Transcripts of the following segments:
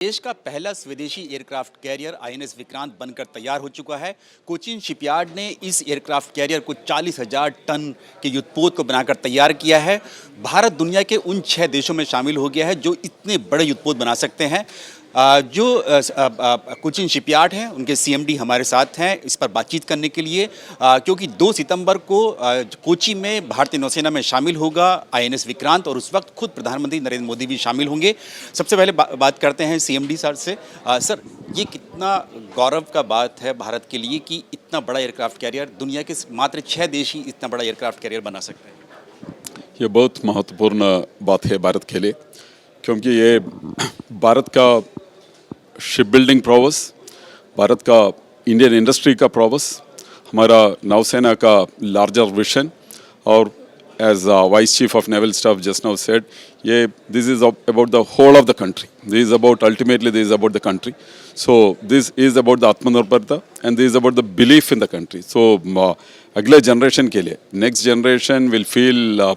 देश का पहला स्वदेशी एयरक्राफ्ट कैरियर आईएनएस विक्रांत बनकर तैयार हो चुका है। कोचीन शिपयार्ड ने इस एयरक्राफ्ट कैरियर को 40,000 टन के युद्धपोत को बनाकर तैयार किया है। भारत दुनिया के उन 6 देशों में शामिल हो गया है जो इतने बड़े युद्धपोत बना सकते हैं। कोचीन शिपयार्ड हैं, उनके सीएमडी हमारे साथ हैं इस पर बातचीत करने के लिए, क्योंकि 2 सितंबर को कोची में भारतीय नौसेना में शामिल होगा आईएनएस विक्रांत और उस वक्त खुद प्रधानमंत्री नरेंद्र मोदी भी शामिल होंगे। सबसे पहले बात करते हैं सीएमडी सर से। सर, ये कितना गौरव का बात है भारत के लिए कि इतना बड़ा एयरक्राफ्ट कैरियर, दुनिया के मात्र 6 देश ही इतना बड़ा एयरक्राफ्ट कैरियर बना सकते हैं। ये बहुत महत्वपूर्ण बात है भारत के लिए, क्योंकि ये भारत का शिप बिल्डिंग प्रोवस, भारत का इंडियन इंडस्ट्री का प्रोवस, हमारा नौसेना का लार्जर विजन, और as vice chief of naval staff just now said, ये this is about the whole of the country, this is about ultimately this is about the country, so this is about the atmanirbharta and this is about the belief in the country. So अगले generation के लिए, next generation will feel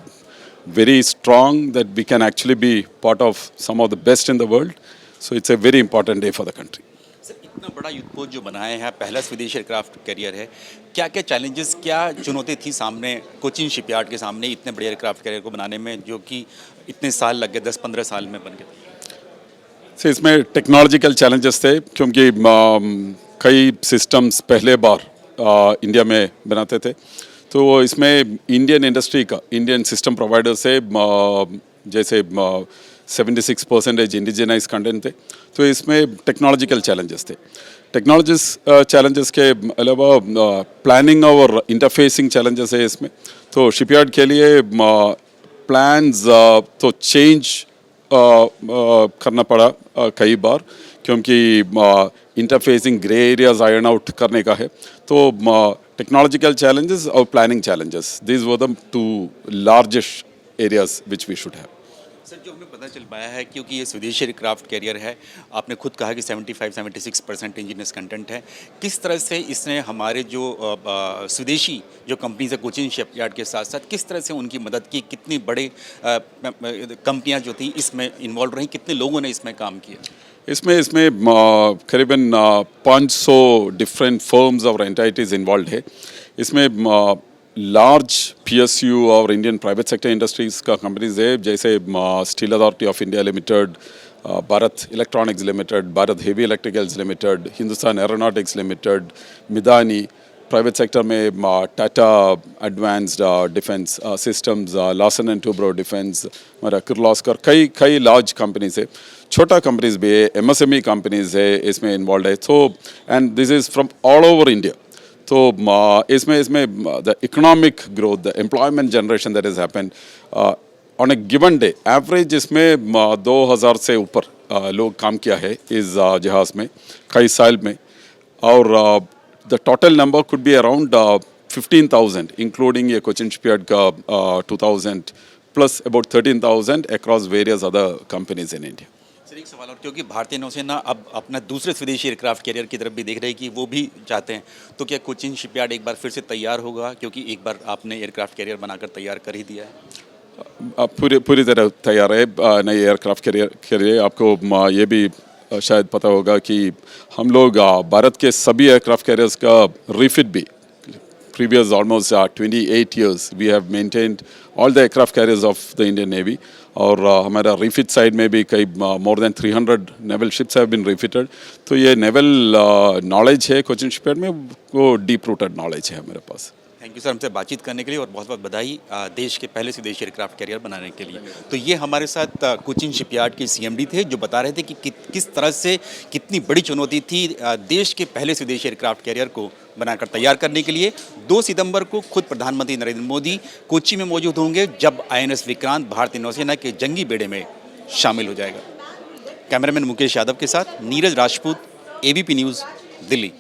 very strong that we can actually be part of some of the best in the world. So it's a very important day for the country. Sir, इतना बड़ा युद्धपोत जो बनाए हैं, पहला स्वदेशी एयरक्राफ्ट कैरियर है, क्या क्या चैलेंजेस, क्या चुनौती थी सामने कोचीन शिपयार्ड के सामने इतने बड़े एयरक्राफ्ट कैरियर को बनाने में, जो कि इतने साल लग गए, 10-15 साल में बन गए? So इसमें टेक्नोलॉजिकल चैलेंजेस थे, क्योंकि कई सिस्टम्स पहले बार इंडिया में बनाते थे, तो इसमें इंडियन इंडस्ट्री का, इंडियन सिस्टम प्रोवाइडर से जैसे 76% इंडिजिनाइज कंटेंट थे, तो इसमें टेक्नोलॉजिकल चैलेंजेस थे। चैलेंजेस के अलावा प्लानिंग और इंटरफेसिंग चैलेंजेस है इसमें। तो शिपयार्ड के लिए प्लान्स तो चेंज करना पड़ा कई बार, क्योंकि interfacing grey areas iron out करने का है। तो technological challenges or planning challenges, these were the 2 largest areas which we should have. Sir, जो हमें पता चल पाया है, क्योंकि ये स्वदेशी एयरक्राफ्ट कैरियर है, आपने खुद कहा कि 75-76% इंजीनियर्स कंटेंट है, किस तरह से इसने हमारे जो स्वदेशी जो कंपनीज है कोचीन शिपयार्ड के साथ साथ, किस तरह से उनकी मदद की, कितनी बड़े कंपनियां जो थी इसमें इन्वॉल्व रहीं, कितने लोगों ने इसमें काम किया? इसमें करीबन 500 डिफरेंट फर्म्स और एंटाइटीज इन्वॉल्व है। इसमें लार्ज पीएसयू और इंडियन प्राइवेट सेक्टर इंडस्ट्रीज का कंपनीज है, जैसे steel authority of India limited, Bharat electronics limited, Bharat heavy electricals limited, Hindustan aeronautics limited, Midhani. Private sector में Tata advanced defence systems, Larsen and Toubro defence, हमारा किर्लोस्कर, कई लार्ज कंपनीज है। छोटा कंपनीज भी है, एमएसएमई कंपनीज है इसमें इन्वॉल्व है। So and this is from all over India. तो इसमें the economic growth, the employment generation that is happened on A given day, average इसमें 2000 से ऊपर लोग काम किया है इस जहाज़ में कई साल में, और the total number could be around 15,000, including ये कोचीन शिपयार्ड का 2,000 plus about 13,000 across various other companies in India. Sir, एक सवाल और, क्योंकि भारतीय नौसेना अब अपना दूसरे स्वदेशी एयरक्राफ्ट कैरियर की तरफ भी देख रही है कि वो भी चाहते हैं, तो क्या कोचीन शिपयार्ड एक बार फिर से तैयार होगा, क्योंकि एक बार आपने एयरक्राफ्ट कैरियर बनाकर तैयार कर ही दिया है? पूरी तरह तैयार है नई एयरक्राफ्ट कैरियर के लिए। आपको ये भी शायद पता होगा कि हम लोग भारत के सभी एयरक्राफ्ट कैरियर्स का रिफिट भी, previous almost 28 years we have maintained all the aircraft carriers of the Indian navy, और हमारा रिफिट साइड में भी कई more than 300 naval ships have been refitted. तो ये नेवल नॉलेज है कोचीन शिपयार्ड में, वो डीप रूटेड नॉलेज है हमारे पास। थैंक यू सर, हमसे बातचीत करने के लिए, और बहुत बहुत बधाई देश के पहले स्वदेशी एयरक्राफ्ट कैरियर बनाने के लिए। तो ये हमारे साथ कोचीन शिपयार्ड के सीएमडी थे, जो बता रहे थे कि किस तरह से कितनी बड़ी चुनौती थी देश के पहले स्वदेशी एयरक्राफ्ट कैरियर को बनाकर तैयार करने के लिए। 2 सितंबर को खुद प्रधानमंत्री नरेंद्र मोदी कोची में मौजूद होंगे, जब आईएनएस विक्रांत भारतीय नौसेना के जंगी बेड़े में शामिल हो जाएगा। कैमरामैन मुकेश यादव के साथ नीरज राजपूत, एबीपी न्यूज़, दिल्ली।